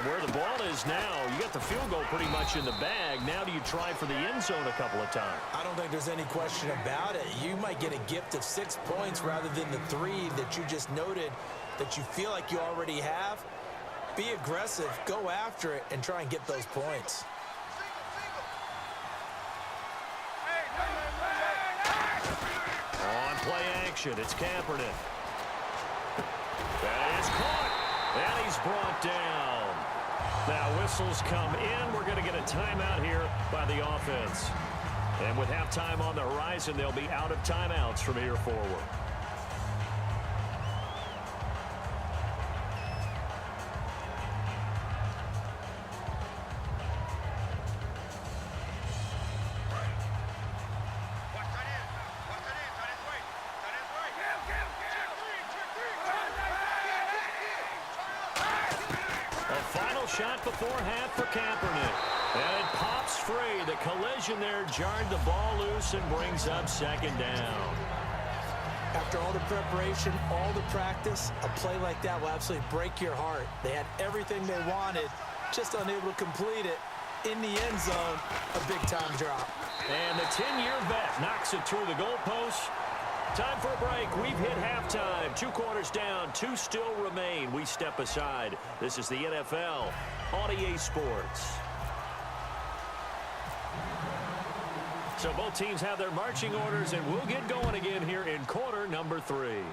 And where the ball is now, you got the field goal pretty much in the bag. Now do you try for the end zone a couple of times? I don't think there's any question about it. You might get a gift of 6 points rather than the 3 that you just noted that you feel like you already have. Be aggressive, go after it, and try and get those points. On play action, it's Kaepernick. That is caught, and he's brought down. Now whistles come in. We're going to get a timeout here by the offense. And with halftime on the horizon, they'll be out of timeouts from here forward. Shot before half for Kaepernick. And it pops free. The collision there jarred the ball loose and brings up second down. After all the preparation, all the practice, a play like that will absolutely break your heart. They had everything they wanted, just unable to complete it. In the end zone, a big-time drop. And the 10-year vet knocks it through the goalpost. Time for a break. We've hit halftime. 2 quarters down. 2 still remain. We step aside. This is the NFL on EA Sports. So both teams have their marching orders, and we'll get going again here in quarter number 3.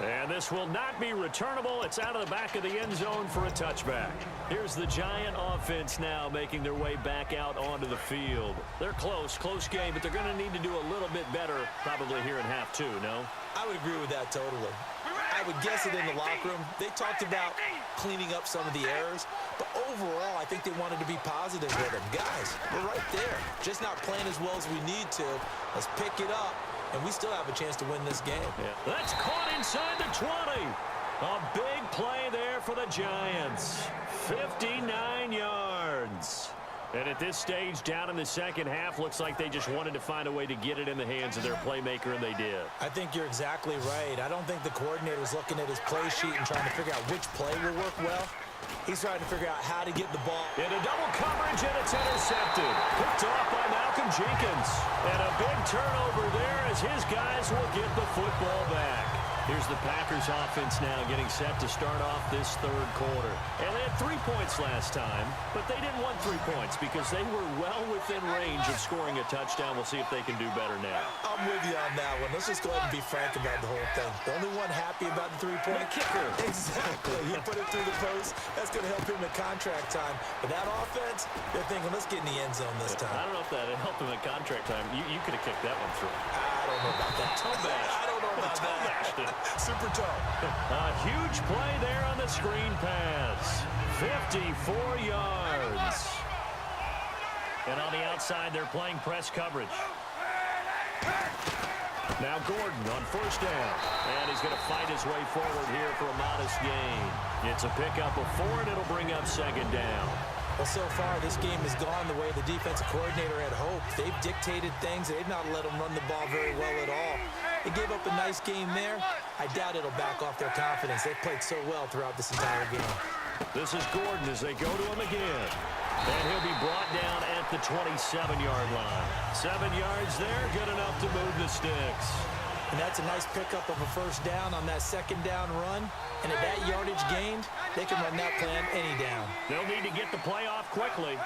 And this will not be returnable. It's out of the back of the end zone for a touchback. Here's the Giant offense now making their way back out onto the field. They're close game, but they're going to need to do a little bit better probably here in half 2, no? I would agree with that totally. I would guess it in the locker room. They talked about cleaning up some of the errors, but overall, I think they wanted to be positive with them. Guys, we're right there. Just not playing as well as we need to. Let's pick it up. And we still have a chance to win this game. Yeah. That's caught inside the 20. A big play there for the Giants. 59 yards. And at this stage, down in the second half, looks like they just wanted to find a way to get it in the hands of their playmaker, and they did. I think you're exactly right. I don't think the coordinator's looking at his play sheet and trying to figure out which play will work well. He's trying to figure out how to get the ball. Into double coverage, and it's intercepted. Picked off by Malcolm Jenkins. And a big turnover there as his guys will get the football back. Here's the Packers offense now getting set to start off this third quarter. And they had 3 points last time, but they didn't want 3 points because they were well within range of scoring a touchdown. We'll see if they can do better now. I'm with you on that one. Let's just go ahead and be frank about the whole thing. The only one happy about the 3-point kicker. Exactly. He put it through the post. That's going to help him at contract time. But that offense, they're thinking, let's get in the end zone this time. I don't know if that helped him at contract time. You could have kicked that one through. I don't know about that. Toe bash. I don't know about that. Super toe. A huge play there on the screen pass. 54 yards. And on the outside, they're playing press coverage. Now Gordon on first down. And he's going to fight his way forward here for a modest gain. It's a pickup of 4, and it'll bring up second down. Well, so far, this game has gone the way the defensive coordinator had hoped. They've dictated things. They've not let them run the ball very well at all. They gave up a nice game there. I doubt it'll back off their confidence. They've played so well throughout this entire game. This is Gordon as they go to him again. And he'll be brought down at the 27-yard line. 7 yards there, good enough to move the sticks. And that's a nice pickup of a first down on that second down run. And at that yardage gained, they can run that plan any down. They'll need to get the play off quickly.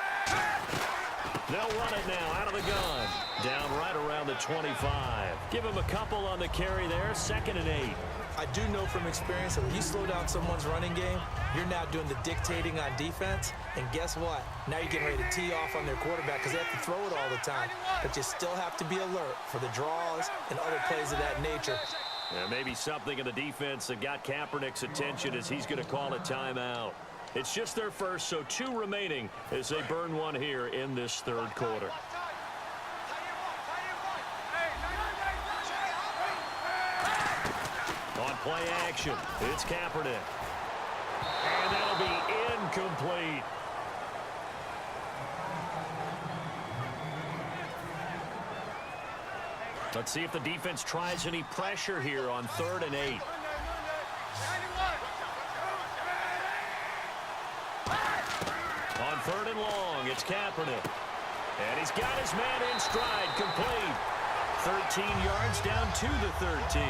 They'll run it now out of the gun. Down right around the 25. Give him a couple on the carry there. 2nd and 8. I do know from experience that when you slow down someone's running game, you're now doing the dictating on defense. And guess what? Now you're getting ready to tee off on their quarterback because they have to throw it all the time. But you still have to be alert for the draws and other plays of that nature. Yeah, maybe something in the defense that got Kaepernick's attention as he's going to call a timeout. It's just their first, so 2 remaining as they burn one here in this third quarter. On play action, it's Kaepernick. And that'll be incomplete. Let's see if the defense tries any pressure here on 3rd and 8. it's Kaepernick. And he's got his man in stride, complete. 13 yards down to the 13.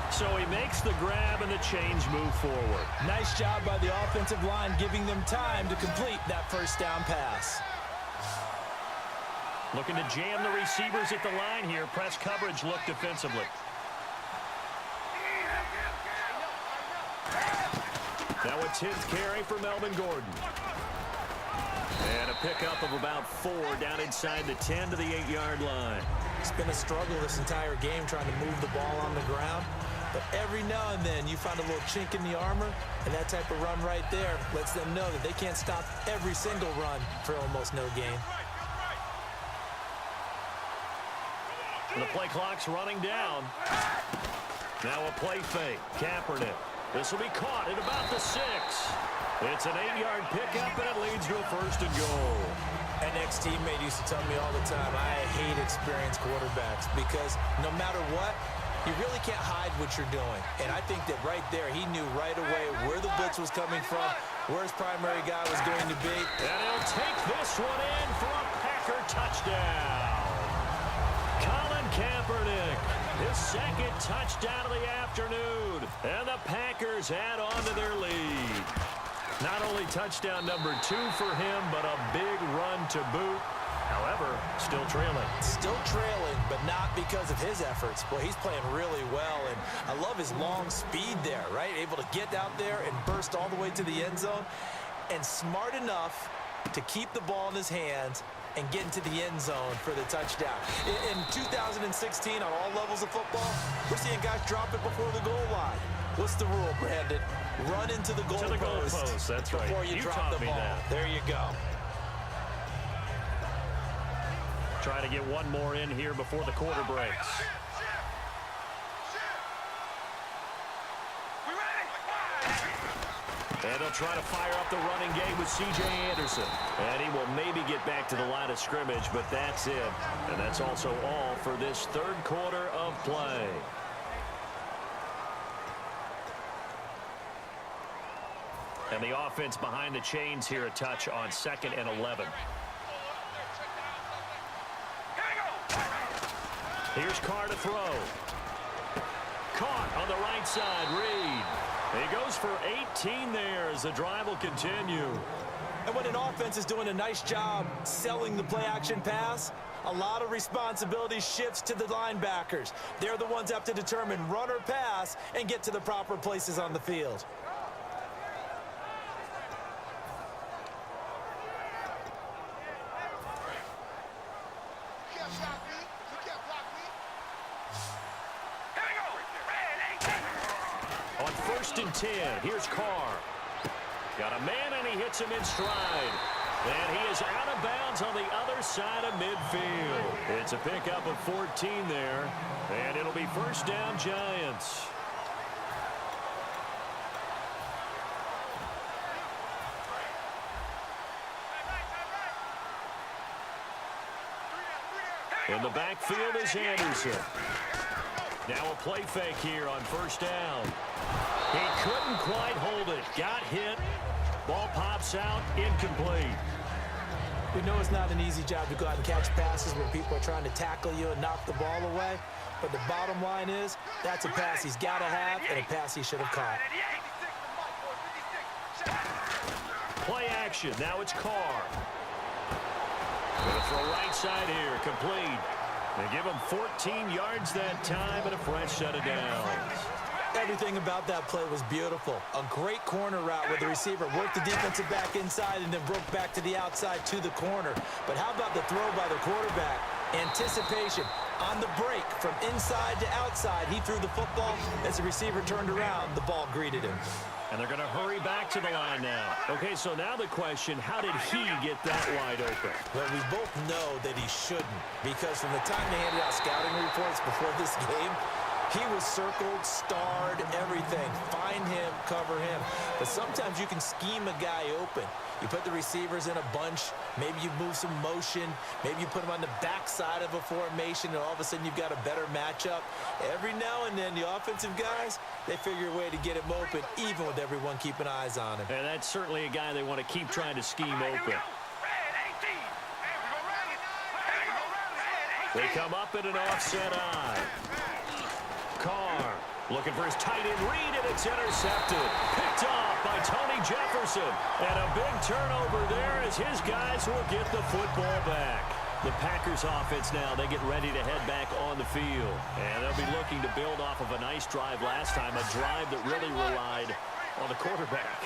So he makes the grab and the chains move forward. Nice job by the offensive line giving them time to complete that first down pass. Looking to jam the receivers at the line here. Press coverage look defensively. Now a 10th carry for Melvin Gordon. And a pickup of about 4 down inside the 10 to the 8-yard line. It's been a struggle this entire game trying to move the ball on the ground. But every now and then you find a little chink in the armor, and that type of run right there lets them know that they can't stop every single run for almost no gain. The play clock's running down. Now a play fake. Kaepernick. This will be caught at about the 6. It's an 8-yard pickup, and it leads to a 1st and goal. An ex-teammate used to tell me all the time, I hate experienced quarterbacks because no matter what, you really can't hide what you're doing. And I think that right there, he knew right away where the blitz was coming from, where his primary guy was going to be. And he'll take this one in for a Packer touchdown. Colin Kaepernick, his 2nd touchdown of the afternoon. And the Packers add on to their lead. Not only touchdown number 2 for him, but a big run to boot. However, still trailing. Still trailing, but not because of his efforts. Boy, he's playing really well, and I love his long speed there, right? Able to get out there and burst all the way to the end zone, and smart enough to keep the ball in his hands and get into the end zone for the touchdown. In 2016, on all levels of football, we're seeing guys drop it before the goal line. What's the rule, Brandon? Run into the goalpost. That's right. Before you drop the ball. There you go. Try to get one more in here before the quarter breaks. And he'll try to fire up the running game with C.J. Anderson. And he will maybe get back to the line of scrimmage, but that's it. And that's also all for this 3rd quarter of play. And the offense behind the chains here a touch on 2nd and 11. Here's Carr to throw. Caught on the right side, Reed. He goes for 18 there as the drive will continue. And when an offense is doing a nice job selling the play-action pass, a lot of responsibility shifts to the linebackers. They're the ones that have to determine run or pass and get to the proper places on the field. On 1st and 10, here's Carr. Got a man, and he hits him in stride. And he is out of bounds on the other side of midfield. It's a pickup of 14 there, and it'll be 1st down Giants. In the backfield is Anderson. Now a play fake here on 1st down. He couldn't quite hold it. Got hit. Ball pops out. Incomplete. We know it's not an easy job to go out and catch passes when people are trying to tackle you and knock the ball away. But the bottom line is, that's a pass he's got to have and a pass he should have caught. Play action. Now it's Carr. Going to throw right side here. Complete. They give him 14 yards that time and a fresh set of downs. Everything about that play was beautiful. A great corner route where the receiver worked the defensive back inside and then broke back to the outside to the corner. But how about the throw by the quarterback? Anticipation on the break from inside to outside. He threw the football. As the receiver turned around, the ball greeted him. And they're going to hurry back to the line now. Okay, so now the question, how did he get that wide open? Well, we both know that he shouldn't, because from the time they handed out scouting reports before this game, he was circled, starred, everything. Find him, cover him. But sometimes you can scheme a guy open. You put the receivers in a bunch. Maybe you move some motion. Maybe you put them on the backside of a formation, and all of a sudden you've got a better matchup. Every now and then, the offensive guys, they figure a way to get him open, even with everyone keeping eyes on him. And that's certainly a guy they want to keep trying to scheme open. They come up in an offset eye. Carr looking for his tight end read, and it's intercepted. Picked off by Tony Jefferson. And a big turnover there as his guys will get the football back. The Packers offense now, they get ready to head back on the field. And they'll be looking to build off of a nice drive last time, a drive that really relied on the quarterback.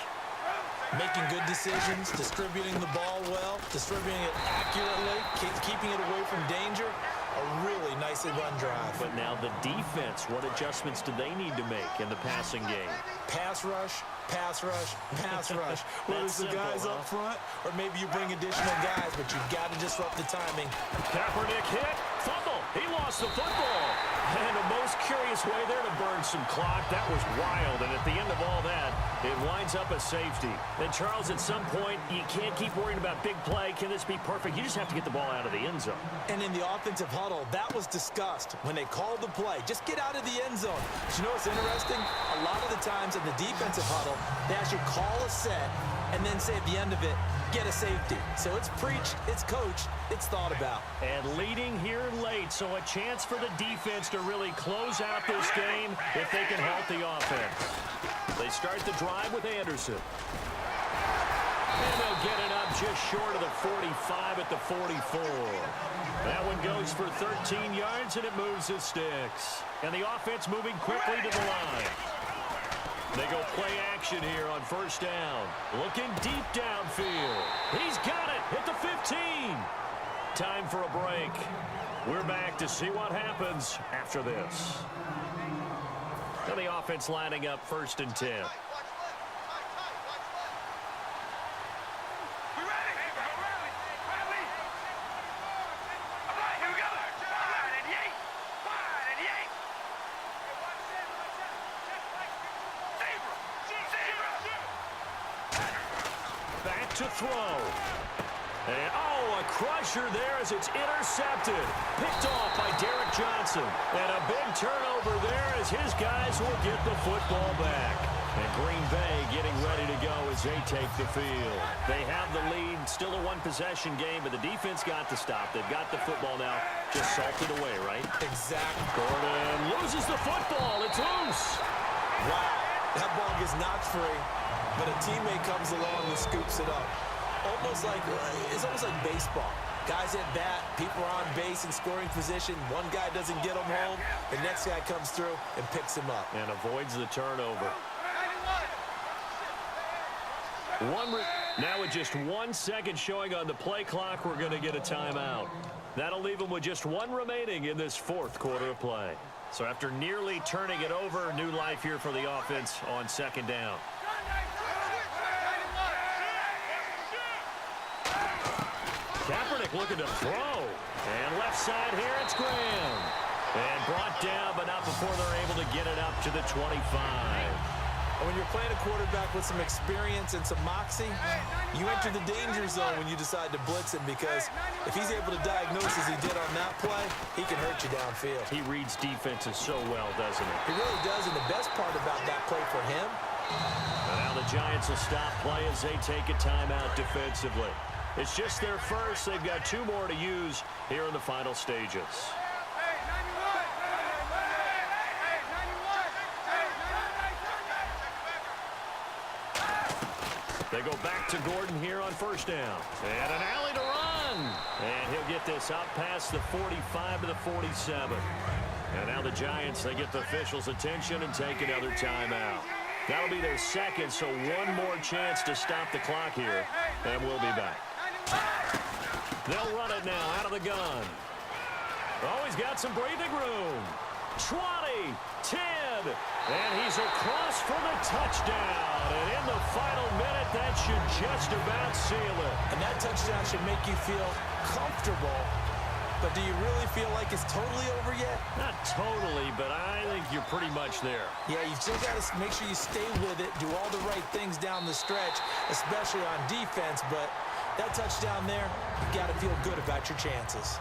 Making good decisions, distributing the ball well, distributing it accurately, keeping it away from danger. A really nicely run drive. But now the defense, what adjustments do they need to make in the passing game? Pass rush, pass rush, pass rush. Whether it's the guys up front or maybe you bring additional guys, but you've got to disrupt the timing. Kaepernick hit, fumble. He lost the football. And the most curious way there to burn some clock. That was wild. And at the end of all that, it winds up a safety. And Charles, at some point, you can't keep worrying about big play. Can this be perfect? You just have to get the ball out of the end zone. And in the offensive huddle, that was discussed when they called the play. Just get out of the end zone. But you know what's interesting? A lot of the times in the defensive huddle, they actually call a set and then say at the end of it, get a safety. So it's preached, it's coached, it's thought about. And leading here late, so a chance for the defense to really close out this game if they can halt the offense. They start the drive with Anderson. And they'll get it up just short of the 45 at the 44. That one goes for 13 yards, and it moves the sticks. And the offense moving quickly to the line. They go play action here on first down. Looking deep downfield. He's got it at the 15. Time for a break. We're back to see what happens after this. Now the offense lining up 1st and 10. Back to throw. And, a crusher there as it's intercepted. Picked off by Derek Johnson. And a big turnover there as his guys will get the football back. And Green Bay getting ready to go as they take the field. They have the lead, still a one-possession game, but the defense got to stop. They've got the football now, just salted away, right? Exactly. Gordon loses the football. It's loose. Wow, that ball gets knocked free, but a teammate comes along and scoops it up. It's almost like baseball. Guys at bat, people are on base in scoring position. One guy doesn't get him home. The next guy comes through and picks him up. And avoids the turnover. Now with just 1 second showing on the play clock, we're going to get a timeout. That'll leave them with just one remaining in this 4th quarter of play. So after nearly turning it over, new life here for the offense on 2nd down. Kaepernick looking to throw. And left side here, it's Graham. And brought down, but not before they're able to get it up to the 25. When you're playing a quarterback with some experience and some moxie, you enter the danger zone when you decide to blitz him, because if he's able to diagnose as he did on that play, he can hurt you downfield. He reads defenses so well, doesn't he? He really does, and the best part about that play for him. And now the Giants will stop play as they take a timeout defensively. It's just their first. They've got 2 more to use here in the final stages. They go back to Gordon here on first down. And an alley to run. And he'll get this out past the 45 to the 47. And now the Giants, they get the officials' attention and take another timeout. That'll be their second, so one more chance to stop the clock here. And we'll be back. They'll run it now out of the gun. Oh, he's got some breathing room. 20, 10, and he's across for the touchdown. And in the final minute, that should just about seal it. And that touchdown should make you feel comfortable. But do you really feel like it's totally over yet? Not totally, but I think you're pretty much there. Yeah, you still got to make sure you stay with it, do all the right things down the stretch, especially on defense. But that touchdown there, you got to feel good about your chances.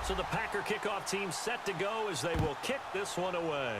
So the Packer kickoff team set to go as they will kick this one away.